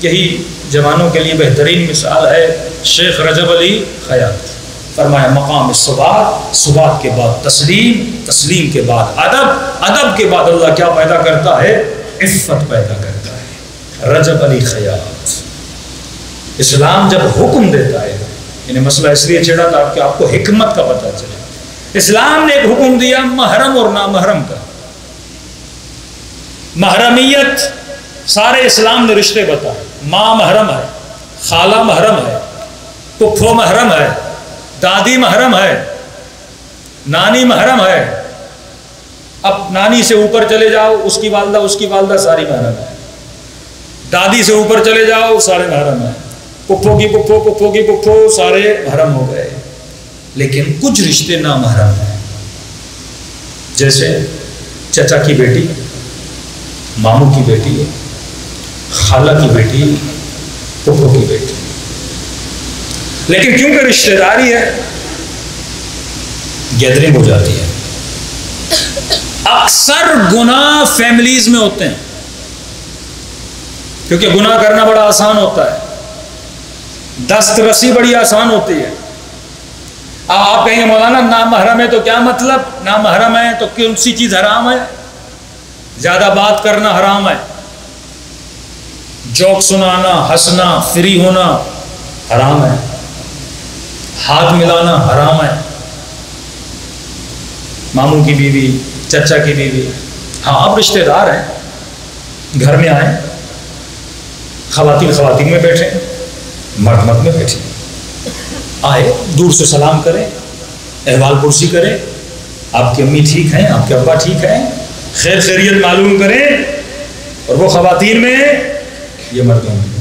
یہی جوانوں کے لیے بہترین مثال ہے شیخ رجب علی خیاط. فرمایا مقام الثبات، ثبات کے بعد تسلیم، تسلیم کے بعد ادب، ادب کے بعد اللہ کیا پیدا کرتا ہے؟ عفت پیدا کرتا ہے. رجب علی خیاط. اسلام جب حکم دیتا ہے، یعنی مسئلہ اس لیے چھڑا تھا کہ آپ کو حکمت کا پتہ چلے. اسلام نے ایک حکم دیا محرم اور نامحرم کا. محرمیت سارے اسلام نے رشتے بتائے. ماں محرم ہے، خالہ محرم ہے، پھپھو محرم ہے، دادی محرم ہے، نانی محرم ہے. اب نانی سے اوپر چلے جاؤ، اس کی والدہ ساری محرم ہے. دادی سے اوپر چلے جاؤ، سارے محرم ہیں. پھپھو کی پھپھو سارے محرم ہو گئے. لیکن کچھ رشتے نامحرم ہیں، جیسے چچا کی بیٹی، ماموں کی بیٹی، خالہ کی بیٹی، پھپھو کی بیٹی. لیکن کیونکہ رشتہ داری ہے، گیدرنگ ہو جاتی ہے. اکثر گناہ فیملیز میں ہوتے ہیں، کیونکہ گناہ کرنا بڑا آسان ہوتا ہے، دسترسی بڑی آسان ہوتی ہے. آپ کہیں گے مولانا نامحرم ہے تو کیا مطلب؟ نامحرم ہے تو کون سی چیز حرام ہے؟ زیادہ بات کرنا حرام ہے، جوک سنانا، ہنسنا، فری ہونا حرام ہے، ہاتھ ملانا حرام ہے. ماموں کی بیوی، چچا کی بیوی، ہاں اب رشتہ دار ہیں، گھر میں آئے، خواتین میں بیٹھے، مرد میں بیٹھے، آئے دور سے سلام کریں، احوال پرسی کریں، آپ کی امی ٹھیک ہیں، آپ کے ابا ٹھیک ہیں، خیر خیریت معلوم کریں. اور وہ خواتین میں، یہ مردوں میں.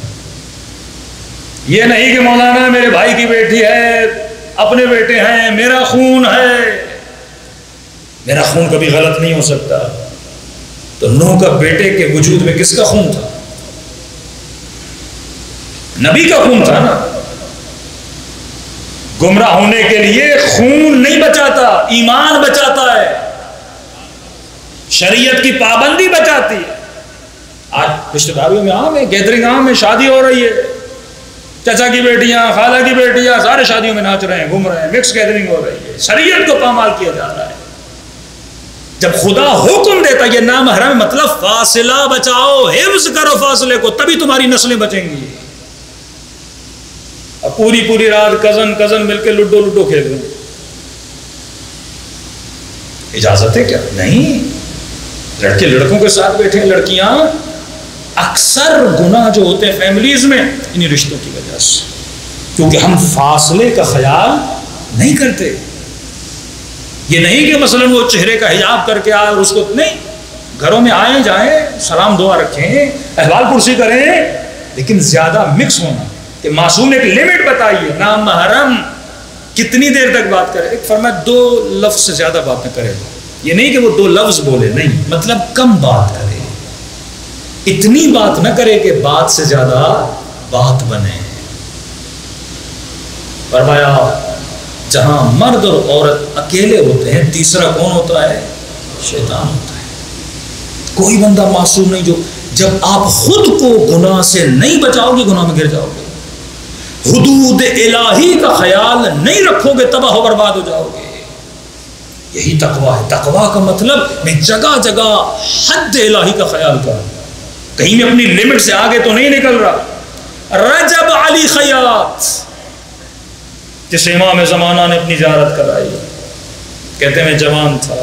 یہ نہیں کہ مولانا میرے بھائی کی بیٹی ہے، اپنے بیٹے ہیں، میرا خون ہے، میرا خون کبھی غلط نہیں ہو سکتا. تو نوح کا بیٹے کے وجود میں کس کا خون تھا؟ نبی کا خون تھا نا. گمراہ ہونے کے لیے خون نہیں بچاتا، ایمان بچاتا ہے، شریعت کی پابندی بچاتی ہے. آج رشتہ داریوں میں عام ہے، گیدرنگ عام ہے، شادی ہو رہی ہے، چچا کی بیٹیاں، خالہ کی بیٹیاں سارے شادیوں میں ناچ رہے ہیں، گھوم رہے ہیں، مکس گیدرنگ ہو رہی ہے، شریعت کو پامال کیا جا رہا ہے. جب خدا حکم دیتا یہ نامحرم، مطلب فاصلہ بچاؤ، حفظ کرو فاصلے کو، تبھی تمہاری نسلیں بچیں گی. اب پوری رات کزن مل کے لڈو کھیل رہے ہیں. اجازت ہے کیا؟ نہیں. لڑکے لڑکوں کے ساتھ بیٹھے ہیں، لڑکیاں. اکثر گناہ جو ہوتے ہیں فیملیز میں انہی رشتوں کی وجہ سے، کیونکہ ہم فاصلے کا خیال نہیں کرتے. یہ نہیں کہ مثلا وہ چہرے کا حجاب کر کے آئے اور اس کو نہیں، گھروں میں آئیں جائیں، سلام دعا رکھیں، احوال پرسی کریں، لیکن زیادہ مکس ہونا. کہ معصوم نے ایک لیمٹ بتائی ہے، نامحرم کتنی دیر تک بات کرے. ایک فرمایا 2 لفظ سے زیادہ بات نہ کرے. یہ نہیں کہ وہ 2 لفظ بولے، نہیں، مطلب کم بات کرے، اتنی بات نہ کرے کہ بات سے زیادہ بات بنے. فرمایا جہاں مرد اور عورت اکیلے ہوتے ہیں، تیسرا کون ہوتا ہے؟ شیطان ہوتا ہے. کوئی بندہ معصوم نہیں. جب آپ خود کو گناہ سے نہیں بچاؤ گے، گناہ میں گر جاؤ گے. حدود الہی کا خیال نہیں رکھو گے، تباہ و برباد ہو جاؤ گے. یہی تقویٰ ہے. تقویٰ کا مطلب میں جگہ جگہ حد الہی کا خیال کروں، کہیں میں اپنی لمٹ سے آگے تو نہیں نکل رہا. رجب علی خیاط جس امام زمانہ نے اپنی زیارت کرائی، کہتے ہیں میں جوان تھا،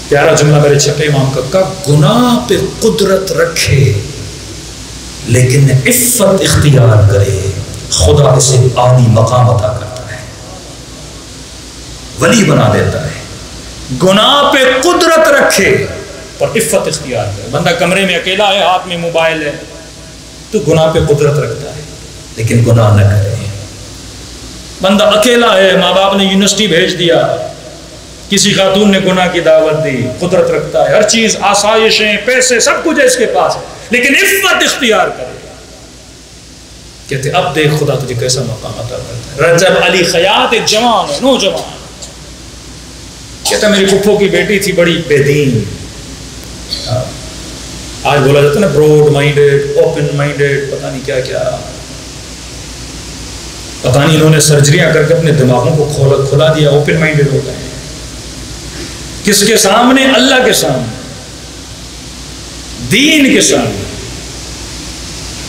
پیارا جملہ میرے چھپے امام کا، گناہ پہ قدرت رکھے لیکن عفت اختیار کرے، خدا اسے عالی مقام عطا کرتا ہے، ولی بنا دیتا ہے. گناہ پہ قدرت رکھے اور عفت اختیار کرے. بندہ کمرے میں اکیلا ہے، ہاتھ میں موبائل ہے، تو گناہ پہ قدرت رکھتا ہے لیکن گناہ نہ کرے. بندہ اکیلا ہے، ماں باپ نے یونیورسٹی بھیج دیا، کسی خاتون نے گناہ کی دعوت دی، قدرت رکھتا ہے، ہر چیز، آسائشیں، پیسے، سب کچھ ہے اس کے پاس، لیکن عفت اختیار کرے. کہتے اب دیکھ خدا تجھے کیسا مقام عطا کرتا ہے. رجب علی خیاط ایک جوان ہے، نوجوان، کہتا میری پھپھو کی بیٹی تھی بڑی بے دین. آج بولا جاتا ہے نا براڈ مائنڈیڈ، اوپن مائنڈیڈ، پتہ نہیں کیا کیا، پتہ نہیں انہوں نے سرجریاں کر کے اپنے دماغوں کو کھلا دیا، اوپن مائنڈیڈ ہو گئے ہیں۔ کس کے سامنے؟ اللہ کے سامنے، دین کے سامنے۔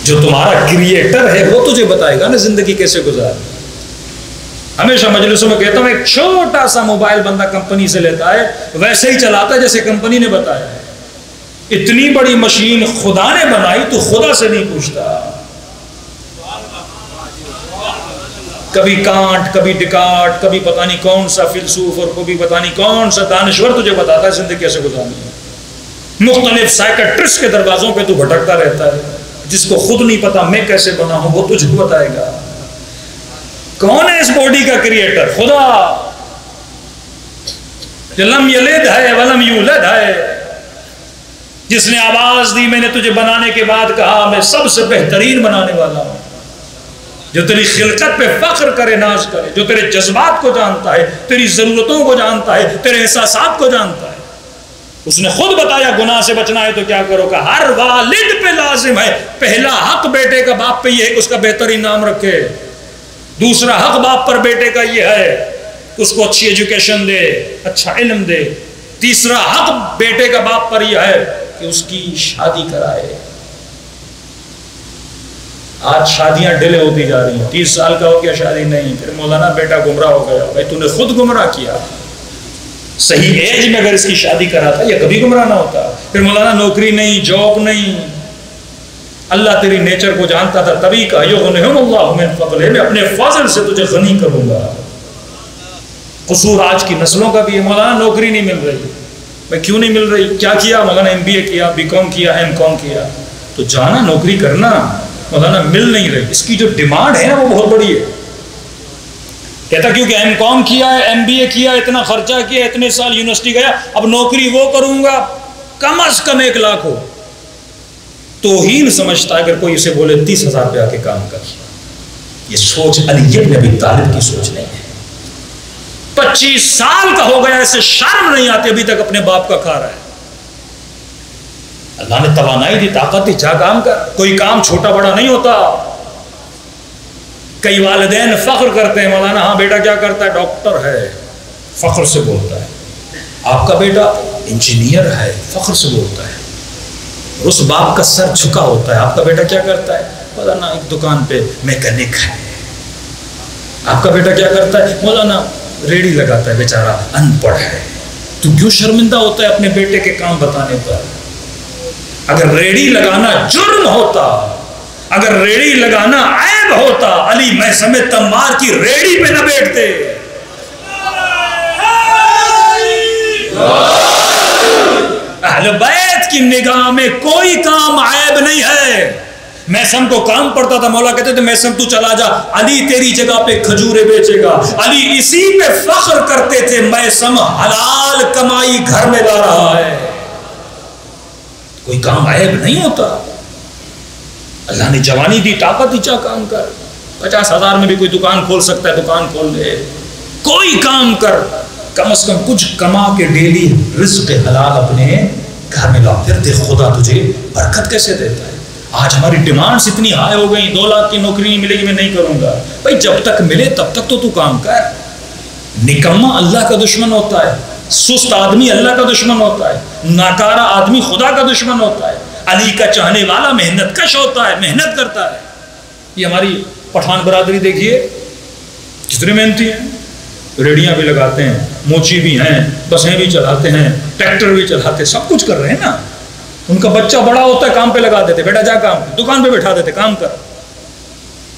جو تمہارا کریٹر ہے وہ تجھے بتائے گا نا زندگی کیسے گزارنا۔ ہمیشہ مجلسوں میں کہتا ہوں ایک چھوٹا سا موبائل بندہ کمپنی سے لیتا ہے ویسے ہی چلاتا ہے جیسے کمپنی نے بتایا ہے۔ اتنی بڑی مشین خدا نے بنائی تو خدا سے نہیں پوچھتا، کبھی کانٹ، کبھی ڈکارٹ، کبھی پتہ نہیں کون سا فلسوف اور کبھی پتہ نہیں کون سا دانشور تجھے بتاتا ہے زندگی کیسے گزارنی ہے۔ مختلف سائیکٹرسٹ کے دروازوں پہ تو بھٹکتا رہتا ہے، جس کو خود نہیں پتا میں کیسے بنا ہوں وہ تجھے بتائے گا۔ کون ہے اس باڈی کا کریٹر؟ خدا، جو لم یلد ہے ولم یولد ہے، جس نے آواز دی میں نے تجھے بنانے کے بعد کہا میں سب سے بہترین بنانے والا ہوں، جو تیری خلقت پہ فخر کرے، ناز کرے، جو تیرے جذبات کو جانتا ہے، تیری ضرورتوں کو جانتا ہے، تیرے احساسات کو جانتا ہے۔ اس نے خود بتایا گناہ سے بچنا ہے تو کیا کرو گا؟ ہر والد پہ لازم ہے، پہلا حق بیٹے کا باپ پہ یہ ہے کہ اس کا بہترین نام رکھے، دوسرا حق باپ پر بیٹے کا یہ ہے کہ اس کو اچھی ایجوکیشن دے، اچھا علم دے، تیسرا حق بیٹے کا باپ پر یہ ہے کہ اس کی شادی کرائے۔ آج شادیاں ڈیلے ہوتی جا رہی ہیں، 30 سال کا ہو گیا شادی نہیں، پھر مولانا بیٹا گمراہ ہو گیا۔ بھائی تو نے خود گمراہ کیا، صحیح ایج میں اگر اس کی شادی کراتا یہ کبھی گمراہ نہ ہوتا۔ پھر مولانا نوکری نہیں، جاب نہیں، اللہ تیری نیچر کو جانتا تھا تبھی کہا یغنہم اللہ من فضلہ، میں اپنے فضل سے تجھے غنی کروں گا۔ قصور آج کی نسلوں کا بھی ہے، مولانا نوکری نہیں مل رہی، بھائی کیوں نہیں مل رہی؟ کیا کیا؟ مولانا MBA کیا، BCom کیا، M.Com کیا، تو جانا نوکری کرنا، مولانا مل نہیں رہی۔ اس کی جو ڈیمانڈ ہے نا وہ بہت بڑی ہے۔ کہتا کیونکہ M.Com کیا ہے، MBA کیا، اتنا خرچہ کیا، اتنے سال یونیورسٹی گیا، اب نوکری وہ کروں گا کم از کم 1 لاکھ ہو۔ توہین سمجھتا ہے اگر کوئی اسے بولے 30,000 پہ آ کے کام کر۔ یہ سوچ علی ابن ابی طالب کی سوچ نہیں ہے۔ 25 سال کا ہو گیا، اسے شرم نہیں آتی، ابھی تک اپنے باپ کا کھا رہا ہے۔ اللہ نے توانائی دی، طاقت دی، جا کام کر۔ کوئی کام چھوٹا بڑا نہیں ہوتا۔ کئی والدین فخر کرتے ہیں، مولانا ہاں بیٹا کیا کرتا ہے؟ ڈاکٹر ہے، فخر سے بولتا ہے۔ آپ کا بیٹا انجینئر ہے، فخر سے بولتا ہے۔ اس باپ کا سر جھکا ہوتا ہے۔ آپ کا بیٹا کیا کرتا ہے؟ مولانا ایک دکان پہ میکینک ہے۔ آپ کا بیٹا کیا کرتا ہے؟ مولانا ریڑھی لگاتا ہے، بیچارہ ان پڑھ ہے۔ تو کیوں شرمندہ ہوتا ہے اپنے بیٹے کے کام بتانے پر؟ اگر ریڑھی لگانا جرم ہوتا، اگر ریڑھی لگانا عیب ہوتا، علی میثم تمار کی ریڑھی پہ نہ بیٹھتے۔ اہل بیت کی نگاہ میں کوئی کام عیب نہیں ہے۔ میثم کو کام پڑتا تھا، مولا کہتے تھے میثم تو چلا جا، علی تیری جگہ پہ کھجورے بیچے گا۔ علی اسی پہ فخر کرتے تھے، میثم حلال کمائی گھر میں لا رہا ہے۔ کوئی کام عیب نہیں ہوتا۔ اللہ نے جوانی دی، طاقت دی، چاہ کام کر۔ 50,000 میں بھی کوئی دکان کھول سکتا ہے، دکان کھول دے۔ کوئی کام کر، کم از کم کچھ کما کے ڈیلی رزق حلال اپنے گھر میں لا، پھر دیکھ خدا تجھے برکت کیسے دیتا ہے۔ آج ہماری ڈیمانڈز اتنی ہائی ہو گئی، 2 لاکھ کی نوکری نہیں ملے گی میں نہیں کروں گا۔ بھائی جب تک ملے تب تک تو کام کر۔ نکما اللہ کا دشمن ہوتا ہے، سست آدمی اللہ کا دشمن ہوتا ہے، ناکارہ آدمی خدا کا دشمن ہوتا ہے۔ علی کا چاہنے والا محنت کش ہوتا ہے، محنت کرتا ہے۔ یہ ہماری پٹھان برادری دیکھیے کتنے محنتی ہیں، ریڑیاں بھی لگاتے ہیں، موچی بھی ہیں، بسیں بھی چلاتے ہیں، ٹریکٹر بھی چلاتے ہیں، سب کچھ کر رہے ہیں نا۔ ان کا بچہ بڑا ہوتا ہے کام پہ لگا دیتے، بیٹا جا کام، دکان پہ بٹھا دیتے، کام کر۔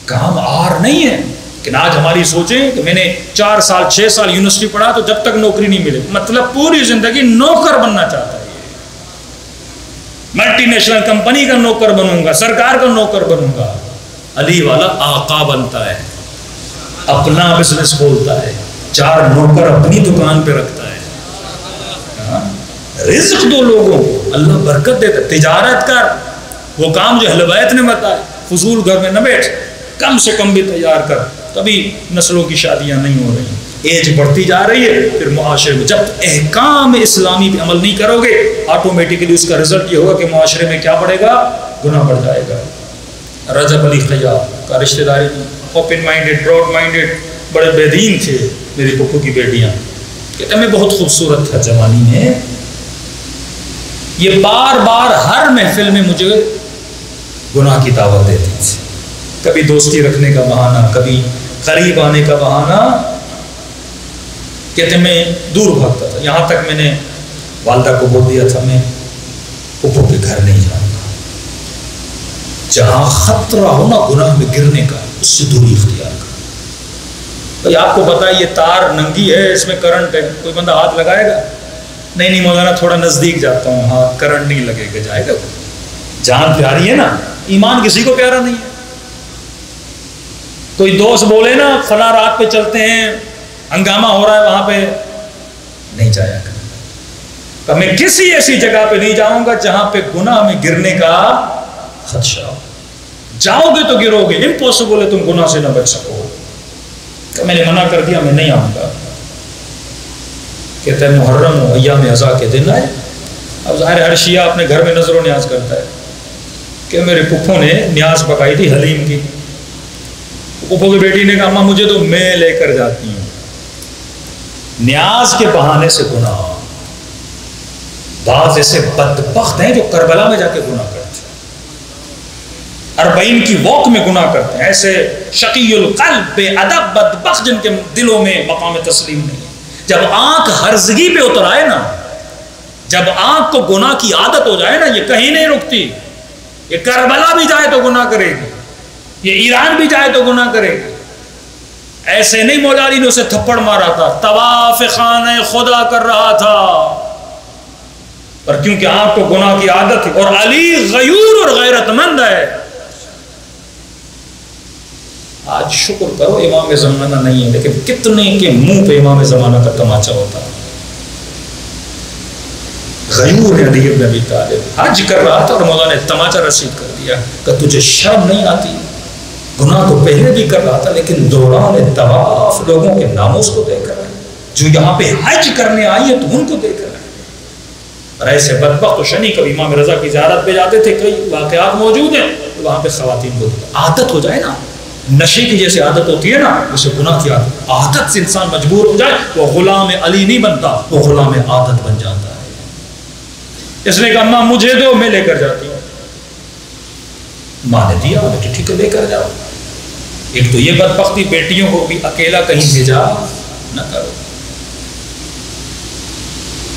کام آر نہیں ہے۔ لیکن آج ہماری سوچیں کہ میں نے 4 سال 6 سال یونیورسٹی پڑھا تو جب تک نوکری نہیں ملے، مطلب پوری زندگی نوکر بننا چاہتا ہے۔ ملٹی نیشنل کمپنی کا نوکر بنوں گا، سرکار کا نوکر بنوں گا۔ علی والا آقا بنتا ہے، اپنا بزنس کھولتا ہے، 4 نوکر اپنی دکان پہ رکھتا ہے۔ رزق دو لوگوں کو، اللہ برکت دیتا ہے۔ تجارت کر، وہ کام جو اہل بیت نے بتایا، فضول گھر میں نہ بیٹھ، کم سے کم بھی تیار کر، تبھی نسلوں کی شادیاں نہیں ہو رہی۔ ایج بڑھتی جا رہی ہے، پھر معاشرے میں جب احکام اسلامی پہ عمل نہیں کرو گے آٹومیٹکلی اس کا رزلٹ یہ ہوگا کہ معاشرے میں کیا بڑھے گا؟ گناہ بڑھ جائے گا۔ رجب علی خیاط کا رشتہ داری اوپن مائنڈیڈ، براڈ مائنڈیڈ، بڑے بے دین تھے میری پھپھو کی بیٹیاں، کہتے میں بہت خوبصورت تھا جوانی میں، یہ بار بار ہر محفل میں مجھے گناہ کی دعوت دیتی تھی، کبھی دوستی رکھنے کا بہانہ، کبھی قریب آنے کا بہانہ، کہتے میں دور بھاگتا تھا، یہاں تک میں نے والدہ کو بول دیا تھا میں پھپھو کے گھر نہیں جاؤں گا، جہاں خطرہ ہو نا گناہ میں گرنے کا اس سے دوری اختیار کر۔ بھائی آپ کو پتا ہے یہ تار ننگی ہے، اس میں کرنٹ ہے، کوئی بندہ ہاتھ لگائے گا؟ نہیں مولانا تھوڑا نزدیک جاتا ہوں، ہاں کرنٹ نہیں لگے گا، جائے گا؟ جان پیاری ہے نا، ایمان کسی کو پیارا نہیں ہے۔ کوئی دوست بولے نا فلاں رات پہ چلتے ہیں، ہنگامہ ہو رہا ہے وہاں پہ، نہیں جایا کہ میں کسی ایسی جگہ پہ نہیں جاؤں گا جہاں پہ گناہ میں گرنے کا خدشہ ہو، جاؤ گے تو گرو گے، امپوسیبل ہے تم گناہ سے نہ بچ سکو، کہ میں نے منع کر دیا میں نہیں آؤں گا۔ کہتا ہے محرم و ایام عزا کے دن آئے، اب ظاہر ہر شیعہ اپنے گھر میں نظر و نیاز کرتا ہے، کہ میرے پھپھو نے نیاز پکائی تھی حلیم کی، پھپھو کی بیٹی نے کہا اماں مجھے تو میں لے کر جاتی ہوں، نیاز کے بہانے سے گناہ۔ بعض ایسے بدبخت ہیں جو کربلا میں جا کے گناہ کرتے ہیں، 40 کی واک میں گناہ کرتے ہیں، ایسے شقی القلب بے ادب بدبخت جن کے دلوں میں مقام تسلیم نہیں ہے۔ جب آنکھ ہرزگی پہ اتر آئے نا، جب آنکھ کو گناہ کی عادت ہو جائے نا، یہ کہیں نہیں رکتی، یہ کربلا بھی جائے تو گناہ کرے گی، یہ ایران بھی جائے تو گناہ کرے گی۔ ایسے نہیں مولا علی نے اسے تھپڑ مارا تھا، طواف خانہ خدا کر رہا تھا، پر کیونکہ آنکھ کو گناہ کی عادت تھی، اور علی غیور اور غیرت مند ہے۔ آج شکر کرو امام زمانہ نہیں ہے، لیکن کتنے کے منہ پہ امام زمانہ کا تماچا ہوتا ہے۔ غیور ہے علی ابن ابی طالب، حج کر رہا تھا اور مولا نے تماچا رسید کر دیا کہ تجھے شرم نہیں آتی؟ گناہ کو پہلے بھی کر رہا تھا لیکن دوران طواف لوگوں کے ناموس کو دیکھ رہا ہے، جو یہاں پہ حج کرنے آئی ہے تو ان کو دیکھ رہا ہے۔ اور ایسے بدبخت و شنی کبھی امام رضا کی زیارت پہ جاتے تھے، کئی واقعات موجود ہیں، وہاں پہ خواتین کو عادت ہو جائے نا، نشے کی جیسے عادت ہوتی ہے نا، اسے گناہ کی عادت سے انسان مجبور ہو جائے، وہ غلام علی نہیں بنتا، وہ غلام عادت بن جاتا ہے۔ اس نے کہا اماں مجھے دو میں لے کر جاتی ہوں، ماں نے دیا، بیٹی ٹھیک ہے لے کر جاؤ۔ ایک تو یہ بدبختی، بیٹیوں کو بھی اکیلا کہیں بھیجا نہ کرو،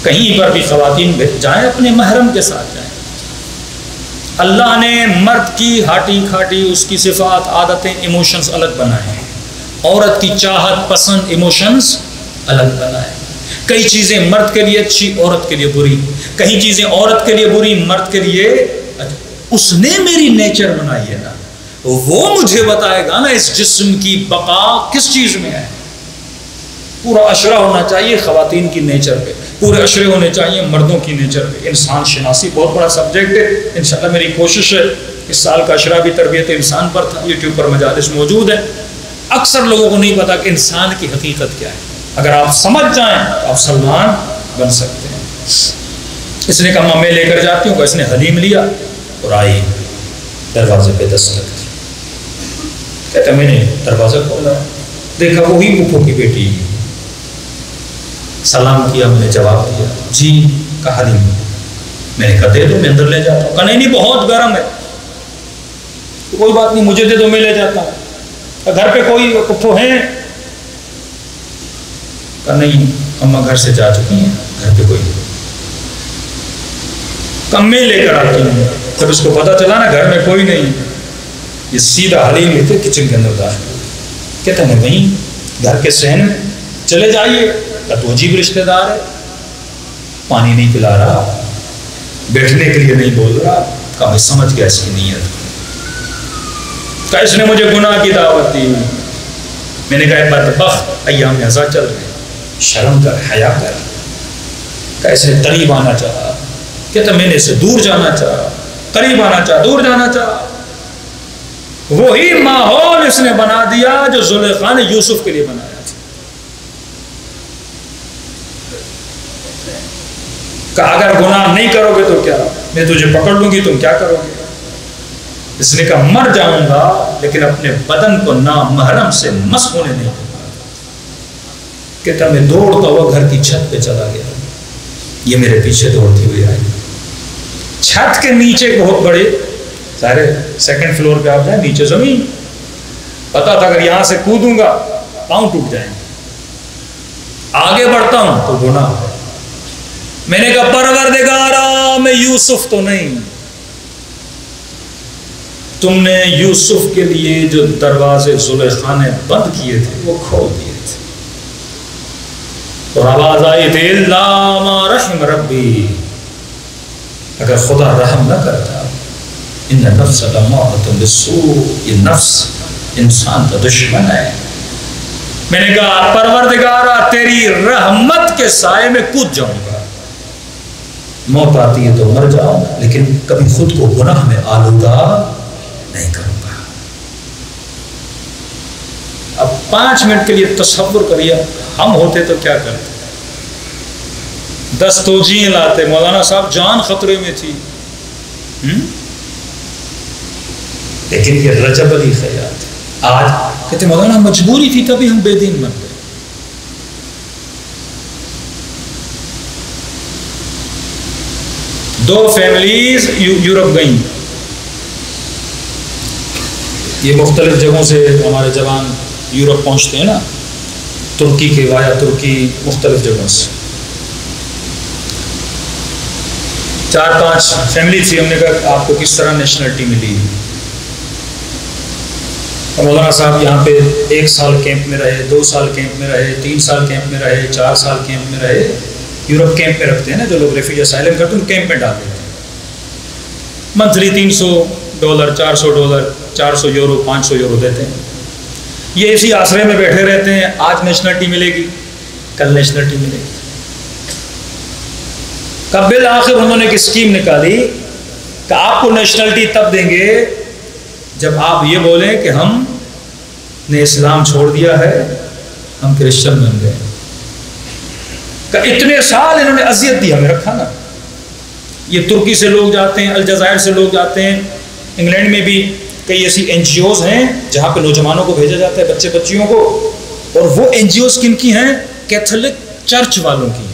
کہیں پر بھی خواتین جائیں اپنے محرم کے ساتھ جائیں۔ اللہ نے مرد کی ہاٹی کھاٹی، اس کی صفات، عادتیں، ایموشنز الگ بنائے ہیں، عورت کی چاہت پسند ایموشنز الگ بنائے ہیں۔ کئی چیزیں مرد کے لیے اچھی، عورت کے لیے بری، کئی چیزیں عورت کے لیے بری، مرد کے لیے اچھی۔ اس نے میری نیچر بنائی ہے نا، وہ مجھے بتائے گا نا اس جسم کی بقا کس چیز میں ہے۔ پورا اشرہ ہونا چاہیے خواتین کی نیچر پہ، پورے اشرے ہونے چاہیے مردوں کی نیچر پہ۔ انسان شناسی بہت بڑا سبجیکٹ ہے، انشاءاللہ میری کوشش ہے اس سال کا اشرہ بھی تربیت انسان پر تھا، یوٹیوب پر مجالس موجود ہے۔ اکثر لوگوں کو نہیں پتا کہ انسان کی حقیقت کیا ہے، اگر آپ سمجھ جائیں تو آپ سلمان بن سکتے ہیں۔ اس نے کہا میں لے کر جاتی ہوں، اس نے حلیم لیا اور آئی، دروازے پہ دستک دی، کہتا میں نے دروازہ کھولا، دیکھا وہی پھپھو کی بیٹی، سلام کیا، میں نے جواب دیا جی، کہا حلیم، میں نے کہا دے دو میں اندر لے جاتا ہوں، کہا نہیں بہت گرم ہے، کوئی بات نہیں مجھے دے دو میں لے جاتا ہوں، گھر پہ کوئی پھپھو ہیں؟ کہا نہیں اماں گھر سے جا چکی ہیں، گھر پہ کوئی نہیں، کہا میں لے کر آتی ہوں۔ جب اس کو پتا چلا نا گھر میں کوئی نہیں، یہ سیدھا حلیم لیتے کچن کے اندر داخل، کہتا ہے وہیں گھر کے صحن میں، چلے جائیے۔ کہا تو عجیب رشتہ دار ہے، پانی نہیں پلا رہا، بیٹھنے کے لیے نہیں بول رہا۔ کہا میں سمجھ گیا اس کی نیت، کہا اس نے مجھے گناہ کی دعوت دی۔ میں نے کہا بدبخت ایام عزا چل رہے، شرم کر، حیا کر۔ کہا اس نے قریب آنا چاہا، کہتا میں نے اسے دور جانا چاہا، قریب آنا چاہا، دور جانا چاہا۔ وہی ماحول اس نے بنا دیا جو زلیخا نے یوسف کے لیے بنایا تھا۔ کہ اگر گناہ نہیں کرو گے تو کیا، میں تجھے پکڑ لوں گی، تم کیا کرو گے؟ اس نے کہا مر جاؤں گا لیکن اپنے بدن کو نامحرم سے مس ہونے نہیں دوں گا۔ کہتا میں دوڑتا ہوا گھر کی چھت پہ چلا گیا، یہ میرے پیچھے دوڑتی ہوئی آئی۔ چھت کے نیچے بہت بڑے سارے سیکنڈ فلور پہ آپ جائیں، نیچے زمین، پتا تھا اگر یہاں سے کودوں گا پاؤں ٹوٹ جائیں گے، آگے بڑھتا ہوں تو گناہ ہے۔ میں نے کہا پروردگارا میں یوسف تو نہیں، تم نے یوسف کے لیے جو دروازے زلیخا نے بند کیے تھے وہ کھول دیے تھے۔ اور آواز آئی تھی الا ما رحم ربی، اگر خدا رحم نہ کرتا، ان نفس لامارۃ بالسوء، یہ نفس انسان کا دشمن ہے۔ میں نے کہا پروردگارا تیری رحمت کے سائے میں کود جاؤں گا، موت آتی ہے تو مر جاؤں گا لیکن کبھی خود کو گناہ میں آلودہ نہیں کروں گا۔ اب 5 منٹ کے لیے تصور کریے ہم ہوتے تو کیا کرتے؟ 10 توجیہیں لاتے، مولانا صاحب جان خطرے میں تھی، لیکن یہ رجب علی خیات آج کہتے مولانا مجبوری تھی تبھی ہم بے دین بن گئے۔ دو فیملیز یورپ گئیں، یہ مختلف جگہوں سے ہمارے جوان یورپ پہنچتے ہیں نا، ترکی کے وایا ترکی مختلف جگہوں سے، 4-5 فیملی تھی۔ ہم نے کہا آپ کو کس طرح نیشنلٹی ملی؟ مولانا صاحب یہاں پہ 1 سال کیمپ میں رہے، 2 سال کیمپ میں رہے، 3 سال کیمپ میں رہے، 4 سال کیمپ میں رہے۔ یورپ کیمپ میں رکھتے ہیں نا جو لوگ ریفیوجی اسائلم کرتے ہیں، ان کیمپ میں ڈال دیتے ہیں، منتھلی $300 $400 €400 €500 دیتے ہیں۔ یہ اسی آسرے میں بیٹھے رہتے ہیں، آج نیشنلٹی ملے گی، کل نیشنلٹی ملے گی۔ کب بالآخر انہوں نے ایک اسکیم نکالی کہ آپ کو نیشنلٹی تب دیں گے جب آپ یہ بولیں کہ ہم نے اسلام چھوڑ دیا ہے، ہم کرسچن بن گئے۔ کہ اتنے سال انہوں نے اذیت دی، ہمیں رکھا نا۔ یہ ترکی سے لوگ جاتے ہیں، الجزائر سے لوگ جاتے ہیں، انگلینڈ میں بھی کئی ایسی NGOs ہیں جہاں پہ نوجوانوں کو بھیجا جاتا ہے، بچے بچیوں کو، اور وہ NGOs کن کی ہیں؟ کیتھولک چرچ والوں کی ہیں۔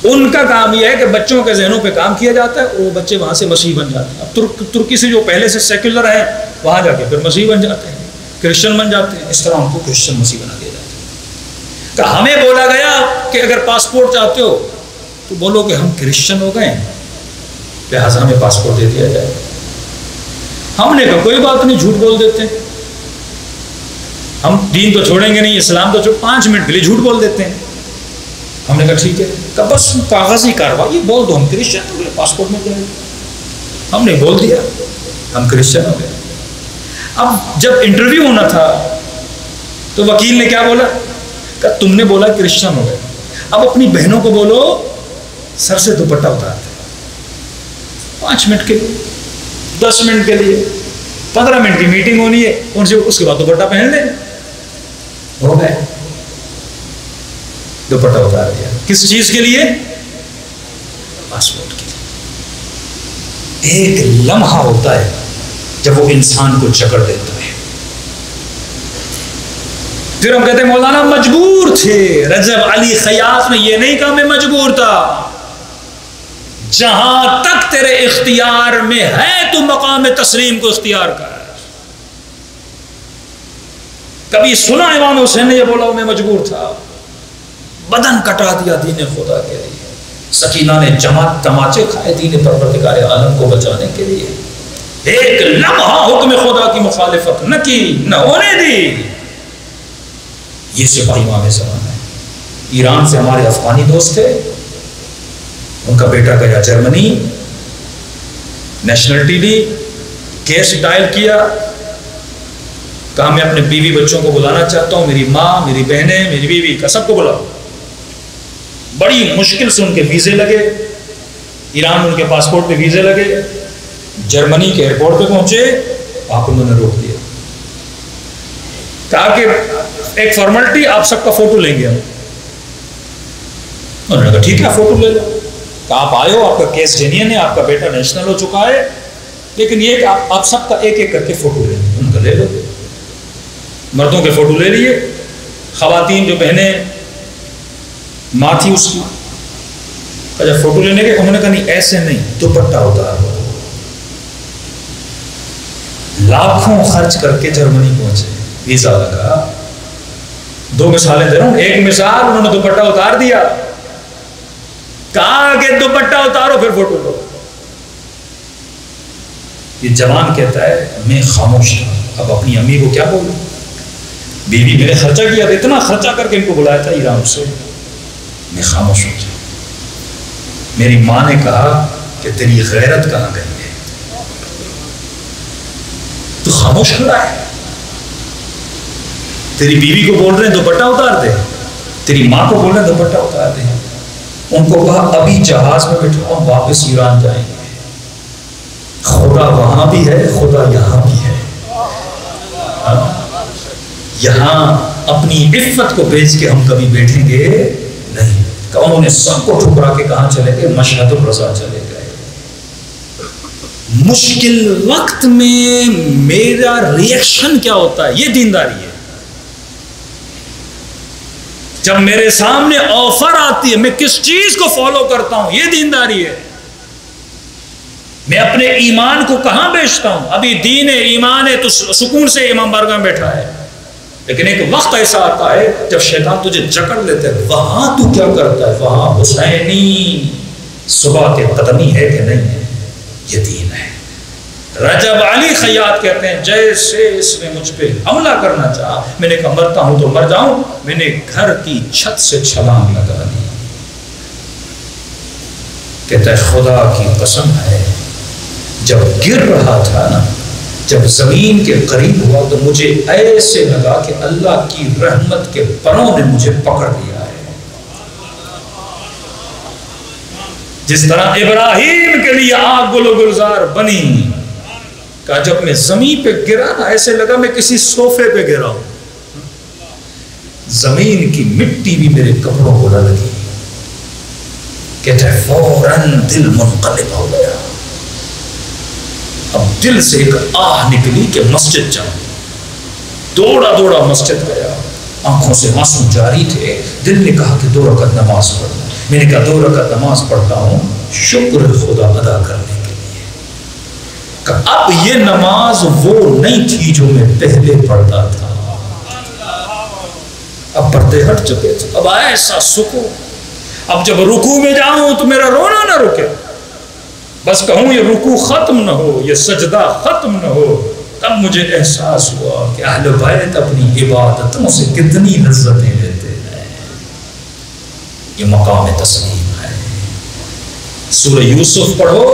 ان کا کام یہ ہے کہ بچوں کے ذہنوں پہ کام کیا جاتا ہے، وہ بچے وہاں سے مسیح بن جاتے ہیں۔ اب ترکی سے جو پہلے سے سیکولر ہیں وہاں جا کے پھر مسیح بن جاتے ہیں، کرسچن بن جاتے ہیں، اس طرح ان کو کرسچن مسیح بنا دیا جاتا ہے۔ کہ ہمیں بولا گیا کہ اگر پاسپورٹ چاہتے ہو تو بولو کہ ہم کرسچن ہو گئے، لہٰذا ہمیں پاسپورٹ دے دیا جائے۔ ہم نے کہا کوئی بات نہیں، جھوٹ بول دیتے ہیں، ہم دین تو چھوڑیں گے نہیں، اسلام تو 5 منٹ کے لیے جھوٹ بول دیتے ہیں۔ ہم نے کہا ٹھیک ہے، کہ بس کاغذی کاروائی بول دو ہم کرسچن ہو گئے، پاسپورٹ مل جائے۔ ہم نے بول دیا ہم کرسچن ہو گئے۔ اب جب انٹرویو ہونا تھا تو وکیل نے کیا بولا کہ تم نے بولا کرسچن ہو گئے، اب اپنی بہنوں کو بولو سر سے دوپٹہ اتار دیں، 5 منٹ کے لیے، 10 منٹ کے لیے، 15 منٹ کی میٹنگ ہونی ہے ان سے، اس کے بعد دوپٹہ پہن لیں، ہو گئے۔ دوپٹہ اتار دیا، کس چیز کے لیے؟ پاسپورٹ کے لیے۔ ایک لمحہ ہوتا ہے جب وہ انسان کو جکڑ دیتا ہے۔ پھر ہم کہتے ہیں مولانا مجبور تھے۔ رجب علی خیاط نے یہ نہیں کہا میں مجبور تھا، جہاں تک تیرے اختیار میں ہے تو مقام تسلیم کو اختیار کر۔ کبھی سنا امام حسین نے یہ بولا میں مجبور تھا؟ بدن کٹا دیا دین خدا کے لیے۔ سکینہ نے جماعت تماچے کھائے دین پروردگار عالم کو بچانے کے لیے۔ ایک لمحہ حکم خدا کی مخالفت نہ کی، نہ ہونے دی۔ یہ سپاہی امام زمان ہے۔ ایران سے ہمارے افغانی دوست تھے، ان کا بیٹا گیا جرمنی، نیشنلٹی لی، کیس ڈائل کیا، کہا میں اپنے بیوی بچوں کو بلانا چاہتا ہوں، میری ماں، میری بہنیں، میری بیوی کا سب کو بلاؤ۔ بڑی مشکل سے ان کے ویزے لگے، ایران میں ان کے پاسپورٹ پہ ویزے لگے، جرمنی کے ایئرپورٹ پہ پہنچے، آپ انہوں نے روک دیا، کہا کہ ایک فارملٹی، آپ سب کا فوٹو لیں گے ہم۔ انہوں نے کہا ٹھیک ہے فوٹو لے لو. کہ آپ آئے ہو, آپ کا کیس جینین ہے, آپ کا بیٹا نیشنل ہو چکا ہے, لیکن یہ کہ آپ سب کا ایک ایک کر کے فوٹو لے لیں. ان کا لے لو. مردوں کے فوٹو لے لیے, خواتین جو بہنیں ماں تھی اس کی, جب فوٹو لینے کے انہوں نے کہا نہیں ایسے نہیں, دوپٹہ اتارو. لاکھوں خرچ کر کے جرمنی پہنچے, ویزا لگا. 2 مثالیں دے رہا ہوں. ایک مثال, انہوں نے دوپٹہ اتار دیا, کہا کہ دوپٹہ اتارو پھر فوٹو لو. یہ جوان کہتا ہے میں خاموش تھا, اب اپنی امی کو کیا بولوں, بیوی میں نے خرچہ کیا, اتنا خرچہ کر کے ان کو بلایا تھا ایران سے, میں خاموش ہو گیا. میری ماں نے کہا کہ تیری غیرت کہاں گئی ہے, تو خاموش کھڑا ہے. تیری بیوی کو بول رہے ہیں دوپٹہ اتار دے, تیری ماں کو بول رہے ہیں دوپٹہ اتار دے. ان کو کہا ابھی جہاز میں بٹھاؤ, واپس ایران جائیں گے. خدا وہاں بھی ہے, خدا یہاں بھی ہے. یہاں اپنی عفت کو بیچ کے ہم کبھی بیٹھیں گے نہیں. کہ انہوں نے سب کو ٹھکرا کے کہاں چلے گئے, مشہد الرضا چلے گئے. مشکل وقت میں میرا ریئیکشن کیا ہوتا ہے, یہ دینداری ہے. جب میرے سامنے آفر آتی ہے میں کس چیز کو فالو کرتا ہوں, یہ دینداری ہے. میں اپنے ایمان کو کہاں بیچتا ہوں. ابھی دین ہے, ایمان ہے, تو سکون سے امام بارگاہ میں بیٹھا ہے. لیکن ایک وقت ایسا آتا ہے جب شیطان تجھے جکڑ لیتا ہے, وہاں تو کیا کرتا ہے, وہاں حسینی صبح کے قدمی ہے کہ نہیں ہے. یہ دین ہے. رجب علی خیاط کہتے ہیں جیسے اس نے مجھ پہ حملہ کرنا چاہا, میں نے کہا مرتا ہوں تو مر جاؤں, میں نے گھر کی چھت سے چھلانگ لگا دی. کہتا ہے خدا کی قسم ہے, جب گر رہا تھا نا, جب زمین کے قریب ہوا تو مجھے ایسے لگا کہ اللہ کی رحمت کے پروں نے مجھے پکڑ لیا ہے. جس طرح ابراہیم کے لیے آگ گل و گلزار بنی, کہ جب میں زمین پہ گرا نا ایسے لگا میں کسی صوفے پہ گرا ہوں. زمین کی مٹی بھی میرے کپڑوں کو نہ لگی. کہتا ہے فوراً دل منقلب ہو گیا. اب دل سے ایک آہ نکلی کہ مسجد جاؤں. دوڑا مسجد گیا, آنکھوں سے آنسو جاری تھے. دل نے کہا کہ 2 رکعت نماز پڑھوں. میں نے کہا 2 رکعت نماز پڑھتا ہوں شکر خدا ادا کرنے کے لیے. کہ اب یہ نماز وہ نہیں تھی جو میں پہلے پڑھتا تھا, اب پردے ہٹ چکے تھے. اب ایسا سکون. اب جب رکوع میں جاؤں تو میرا رونا نہ رکے, بس کہوں یہ رکوع ختم نہ ہو, یہ سجدہ ختم نہ ہو. تب مجھے احساس ہوا کہ اہل بیت اپنی عبادتوں سے کتنی لذتیں لیتے ہیں. یہ مقام تسلیم ہے. سورہ یوسف پڑھو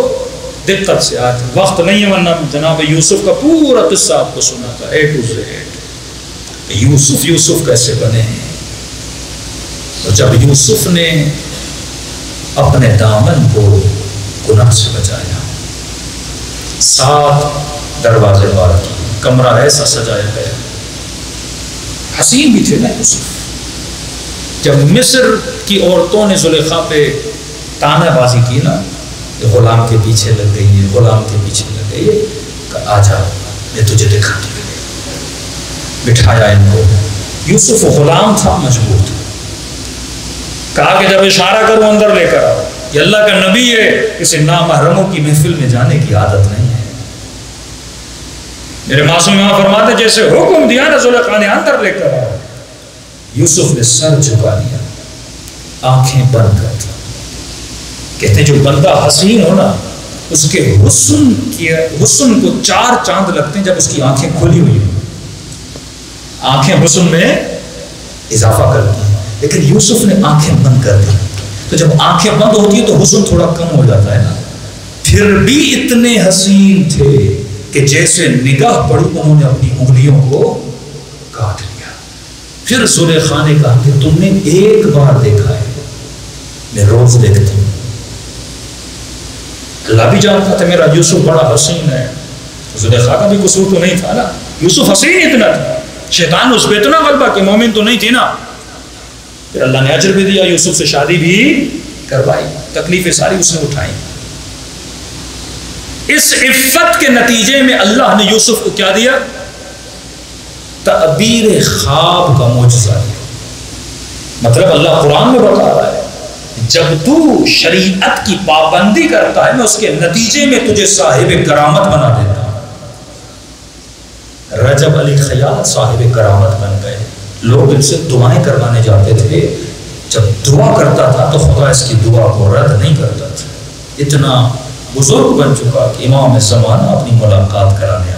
دقت سے. آج وقت نہیں ہے ورنہ جناب یوسف کا پورا قصہ آپ کو سناتا ہے A to Z. یوسف کیسے بنے ہیں. اور جب یوسف نے اپنے دامن کو گناہ سے بچایا, 7 دروازے بار کیے, کمرہ ایسا سجایا گیا. حسین بھی تھے نا یوسف. جب مصر کی عورتوں نے زلیخا پہ تانا بازی کی نا, غلام کے پیچھے لگ گئی ہے, غلام کے پیچھے لگ گئی ہے, کہ آجا میں تجھے دکھاتی ہوں. بٹھایا ان کو. یوسف غلام تھا, مجبور تھا. کہا کہ جب اشارہ کروں اندر لے کر آؤ. یہ اللہ کا نبی ہے, کسی نامحرموں کی محفل میں جانے کی عادت نہیں ہے. میرے معصوم امام فرماتے جیسے حکم دیا نا زلیخا نے اندر لے کر آؤ. یوسف نے سر جھکا لیا, آنکھیں بند کر دی. کہتے ہیں جو بندہ حسین ہو نا, اس کے حسن کو 4 چاند لگتے ہیں جب اس کی آنکھیں کھلی ہوئی ہوں. آنکھیں حسن میں اضافہ کرتی ہیں, لیکن یوسف نے آنکھیں بند کر دی. تو جب آنکھیں بند ہوتی ہیں تو حسن تھوڑا کم ہو جاتا ہے نا. پھر بھی اتنے حسین تھے کہ جیسے نگاہ پڑی انہوں نے اپنی انگلیوں کو کاٹ لیا. پھر زلیخا نے کہا کہ تم نے ایک بار دیکھا ہے, میں روز دیکھتی ہوں. اللہ بھی جانتا تھا میرا یوسف بڑا حسین ہے. زلیخا کا بھی قصور تو نہیں تھا نا, یوسف حسین اتنا تھا. شیطان اس پہ اتنا غلبہ کہ مومن تو نہیں تھی نا. پھر اللہ نے اجر بھی دیا، یوسف سے شادی بھی کروائی، تکلیفیں ساری اس نے اٹھائی۔ اس عفت کے نتیجے میں اللہ نے یوسف کو کیا دیا؟ تعبیر خواب کا معجزہ دیا۔ مطلب اللہ قرآن میں بتا رہا ہے جب تو شریعت کی پابندی کرتا ہے میں اس کے نتیجے میں تجھے صاحب کرامت بنا دیتا ہوں۔ رجب علی خیال صاحب کرامت بن گئے، لوگ ان سے دعائیں کروانے جاتے تھے، جب دعا کرتا تھا تو خدا اس کی دعا کو رد نہیں کرتا تھا، اتنا بزرگ بن چکا کہ امام زمانہ اپنی ملاقات کرانے